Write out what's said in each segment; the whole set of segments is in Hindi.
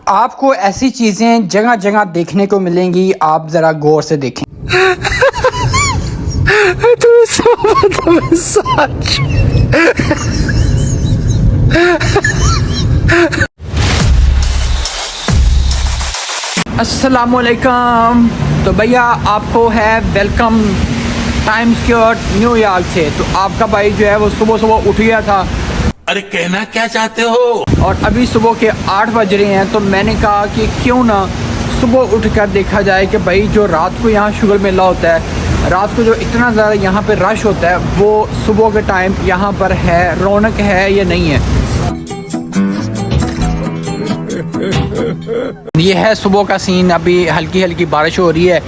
आपको ऐसी चीजें जगह जगह देखने को मिलेंगी, आप जरा गौर से देखें। अस्सलामुअलैकुम। तो भैया आपको है वेलकम टाइम्स स्क्वायर न्यूयॉर्क से। तो आपका भाई जो है वो सुबह सुबह उठ गया था। अरे कहना क्या चाहते हो? और अभी सुबह के 8 बज रहे हैं। तो मैंने कहा कि क्यों ना सुबह उठ कर देखा जाए कि भाई जो रात को यहाँ शुगर मेला होता है, रात को जो इतना ज़्यादा यहाँ पे रश होता है, वो सुबह के टाइम यहाँ पर है, रौनक है या नहीं है। ये है सुबह का सीन। अभी हल्की हल्की बारिश हो रही है।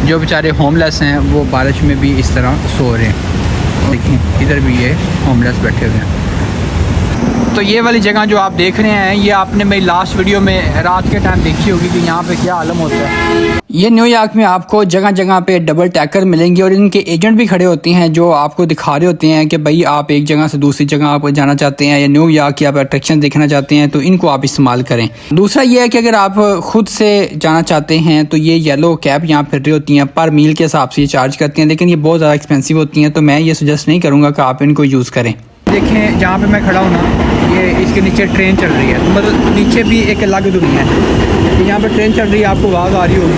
जो बेचारे होमलेस हैं वो बारिश में भी इस तरह सो रहे हैं। देखिए इधर भी ये होमलेस बैठे हुए हैं। तो ये वाली जगह जो आप देख रहे हैं, ये आपने मेरी लास्ट वीडियो में रात के टाइम देखी होगी कि यहाँ पे क्या आलम होता है। ये न्यूयॉर्क में आपको जगह जगह पे डबल टैकर मिलेंगे और इनके एजेंट भी खड़े होते हैं जो आपको दिखा रहे होते हैं कि भाई आप एक जगह से दूसरी जगह आप जाना चाहते हैं या न्यूयॉर्क की आप अट्रैक्शन देखना चाहते हैं तो इनको आप इस्तेमाल करें। दूसरा ये है कि अगर आप खुद से जाना चाहते हैं तो ये येलो कैब यहाँ फिर रही होती हैं, पर मील के हिसाब से ये चार्ज करती हैं, लेकिन ये बहुत ज़्यादा एक्सपेंसिव होती हैं। तो मैं ये सजेस्ट नहीं करूँगा कि आप इनको यूज़ करें। देखें जहाँ पे मैं खड़ा हूँ ना, ये इसके नीचे ट्रेन चल रही है। तो मतलब नीचे भी एक अलग दुनिया है। यहाँ पे ट्रेन चल रही है, आपको आवाज़ आ रही होगी।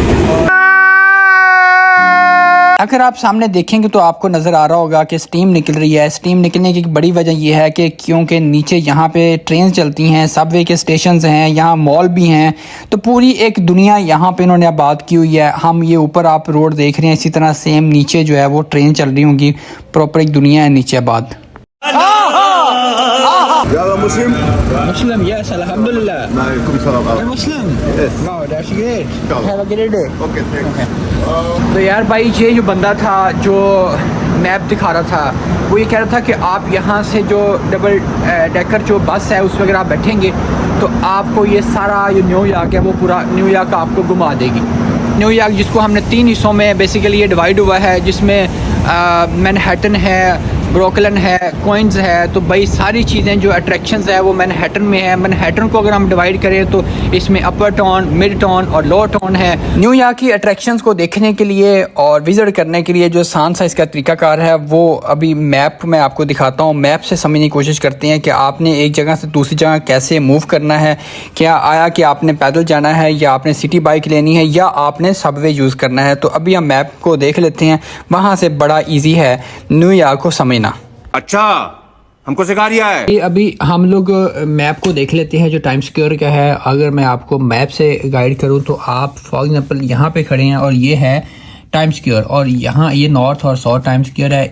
अगर आप सामने देखेंगे तो आपको नज़र आ रहा होगा कि स्टीम निकल रही है। स्टीम निकलने की बड़ी वजह यह है कि क्योंकि नीचे यहाँ पे ट्रेन चलती हैं, सबवे के स्टेशंस हैं, यहाँ मॉल भी हैं। तो पूरी एक दुनिया यहाँ पे इन्होंने आबाद की हुई है। हम ये ऊपर आप रोड देख रहे हैं, इसी तरह सेम नीचे जो है वो ट्रेन चल रही होंगी। प्रॉपर एक दुनिया है नीचे आबाद। Muslim? Muslim, yes, alhamdulillah. Maalaikum salam. You're Muslim? Yes. Wow, that's great. Have a great day. Okay, thanks. तो यार भाई ये जो बंदा था जो मैप दिखा रहा था, वो ये कह रहा था कि आप यहाँ से जो डबल डेकर जो बस है उसमें अगर आप बैठेंगे तो आपको ये सारा जो न्यूयॉर्क है वो पूरा न्यूयॉर्क आपको घुमा देगी। न्यूयॉर्क जिसको हमने 3 हिस्सों में बेसिकली ये डिवाइड हुआ है, जिसमें मैनहट्टन है, ब्रुकलिन है, क्वींस है। तो भाई सारी चीज़ें जो अट्रैक्शंस है वो मैनहट्टन में है। मैनहट्टन को अगर हम डिवाइड करें तो इसमें अपर टाउन, मिड टाउन और लोअर टाउन है। न्यूयॉर्क की अट्रैक्शंस को देखने के लिए और विजिट करने के लिए जो आसान सा इसका तरीकाकार है वो अभी मैप में आपको दिखाता हूँ। मैप से समझने की कोशिश करते हैं कि आपने एक जगह से दूसरी जगह कैसे मूव करना है। क्या आया कि आपने पैदल जाना है या आपने सिटी बाइक लेनी है या आपने सबवे यूज़ करना है। तो अभी हम मैप को देख लेते हैं, वहाँ से बड़ा ईजी है न्यूयॉर्क को समझना। अच्छा हमको सिखा रिया है। ये अभी हम लोग मैप को देख लेते हैं जो टाइम्स स्क्वायर का है। अगर मैं आपको मैप से गाइड करूं तो आप फॉर एग्जांपल यहाँ पे खड़े हैं और ये है टाइम्स स्क्वायर और यहाँ ये नॉर्थ और साउथ टाइम्स स्क्वायर है।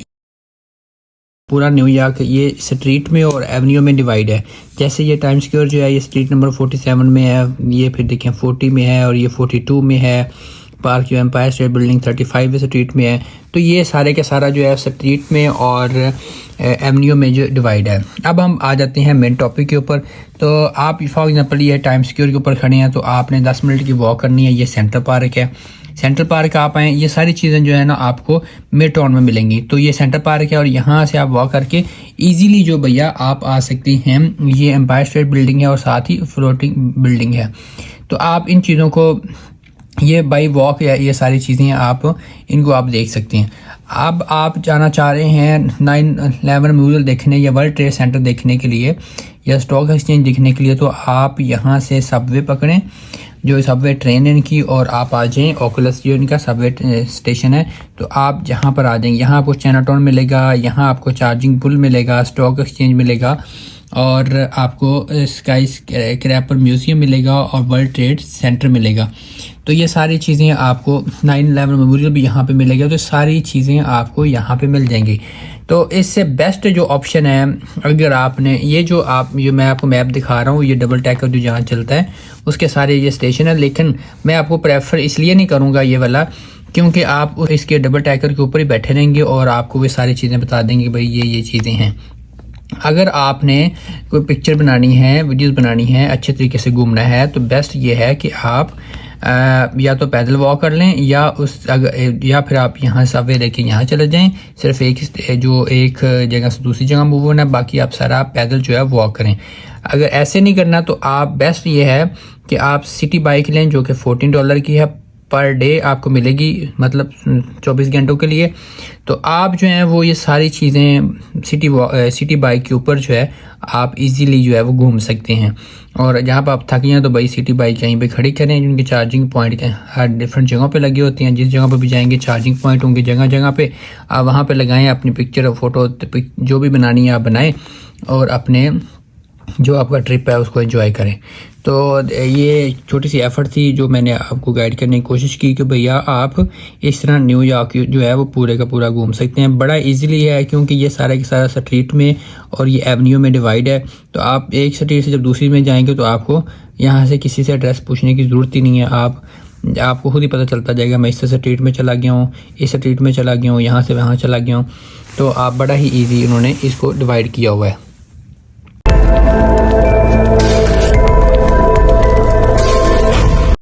पूरा न्यूयॉर्क ये स्ट्रीट में और एवेन्यू में डिवाइड है। जैसे ये टाइम्स स्क्वायर जो है ये स्ट्रीट नंबर 47 में है, ये फिर देखें 40 में है और ये 42 में है। पार्क जो एम्पायर स्टेट बिल्डिंग 35 स्ट्रीट में है। तो ये सारे के सारा जो है स्ट्रीट में और एवेन्यू में जो डिवाइड है। अब हम आ जाते हैं मेन टॉपिक के ऊपर। तो आप फॉर एग्जांपल ये टाइम्स स्क्वायर के ऊपर खड़े हैं तो आपने 10 मिनट की वॉक करनी है। ये सेंट्रल पार्क है। सेंट्रल पार्क आप आएँ, ये सारी चीज़ें जो है ना आपको मिड टाउन में मिलेंगी। तो ये सेंट्रल पार्क है और यहाँ से आप वॉक करके ईजीली जो भैया आप आ सकते हैं। ये एम्पायर स्टेट बिल्डिंग है और साथ ही फ्लोटिंग बिल्डिंग है। तो आप इन चीज़ों को ये बाई वॉक या ये सारी चीज़ें आप इनको आप देख सकते हैं। अब आप जाना चाह रहे हैं 9/11 मेमोरियल देखने या वर्ल्ड ट्रेड सेंटर देखने के लिए या स्टॉक एक्सचेंज देखने के लिए, तो आप यहाँ से सबवे पकड़ें, जो सबवे ट्रेन है इनकी, और आप आ जाएँ ओकुलस जो इनका सबवे स्टेशन है। तो आप जहाँ पर आ जाएंगे, यहाँ आपको चाइना टाउन मिलेगा, यहाँ आपको चार्जिंग पुल मिलेगा, स्टॉक एक्सचेंज मिलेगा और आपको स्काई क्रैपर म्यूज़ियम मिलेगा और वर्ल्ड ट्रेड सेंटर मिलेगा। तो ये सारी चीज़ें आपको 9/11 मेमोरियल भी यहाँ पे मिलेगा। तो सारी चीज़ें आपको यहाँ पे मिल जाएंगी। तो इससे बेस्ट जो ऑप्शन है, अगर आपने ये जो मैं आपको मैप दिखा रहा हूँ, ये डबल टैकर जो जहाँ चलता है उसके सारे ये स्टेशन है। लेकिन मैं आपको प्रेफर इसलिए नहीं करूँगा ये वाला, क्योंकि आप इसके डबल टैकर के ऊपर ही बैठे रहेंगे और आपको वो सारी चीज़ें बता देंगे भाई ये चीज़ें हैं। अगर आपने कोई पिक्चर बनानी है, वीडियोस बनानी है, अच्छे तरीके से घूमना है, तो बेस्ट ये है कि आप या तो पैदल वॉक कर लें या फिर आप यहाँ सबवे लेके यहाँ चले जाएं। सिर्फ एक जगह से दूसरी जगह मूव होना है, बाकी आप सारा पैदल जो है वॉक करें। अगर ऐसे नहीं करना तो आप बेस्ट ये है कि आप सिटी बाइक लें जो कि $14 की है पर डे आपको मिलेगी, मतलब 24 घंटों के लिए। तो आप जो है वो ये सारी चीज़ें सिटी बाइक के ऊपर जो है आप इजीली जो है वो घूम सकते हैं। और जहाँ पर आप थक जाएं तो भाई सिटी बाइक कहीं पे खड़ी करें, जिनके चार्जिंग पॉइंट हर डिफरेंट जगहों पे लगी होती हैं। जिस जगह पर भी जाएंगे चार्जिंग पॉइंट होंगे जगह जगह पे, आप वहाँ पे लगाएं, अपनी पिक्चर और फोटो जो भी बनानी है आप बनाएं और अपने जो आपका ट्रिप है उसको एंजॉय करें। तो ये छोटी सी एफर्ट थी जो मैंने आपको गाइड करने की कोशिश की कि भैया आप इस तरह न्यूयॉर्क जो है वो पूरे का पूरा घूम सकते हैं। बड़ा इजीली है क्योंकि ये सारा के सारा स्ट्रीट में और ये एवेन्यू में डिवाइड है। तो आप एक स्ट्रीट से जब दूसरी में जाएंगे तो आपको यहाँ से किसी से एड्रेस पूछने की ज़रूरत ही नहीं है। आपको खुद ही पता चलता जाएगा मैं इस स्ट्रीट में चला गया हूँ, इस स्ट्रीट में चला गया हूँ, यहाँ से वहाँ चला गया हूँ। तो आप बड़ा ही ईजी उन्होंने इसको डिवाइड किया हुआ है।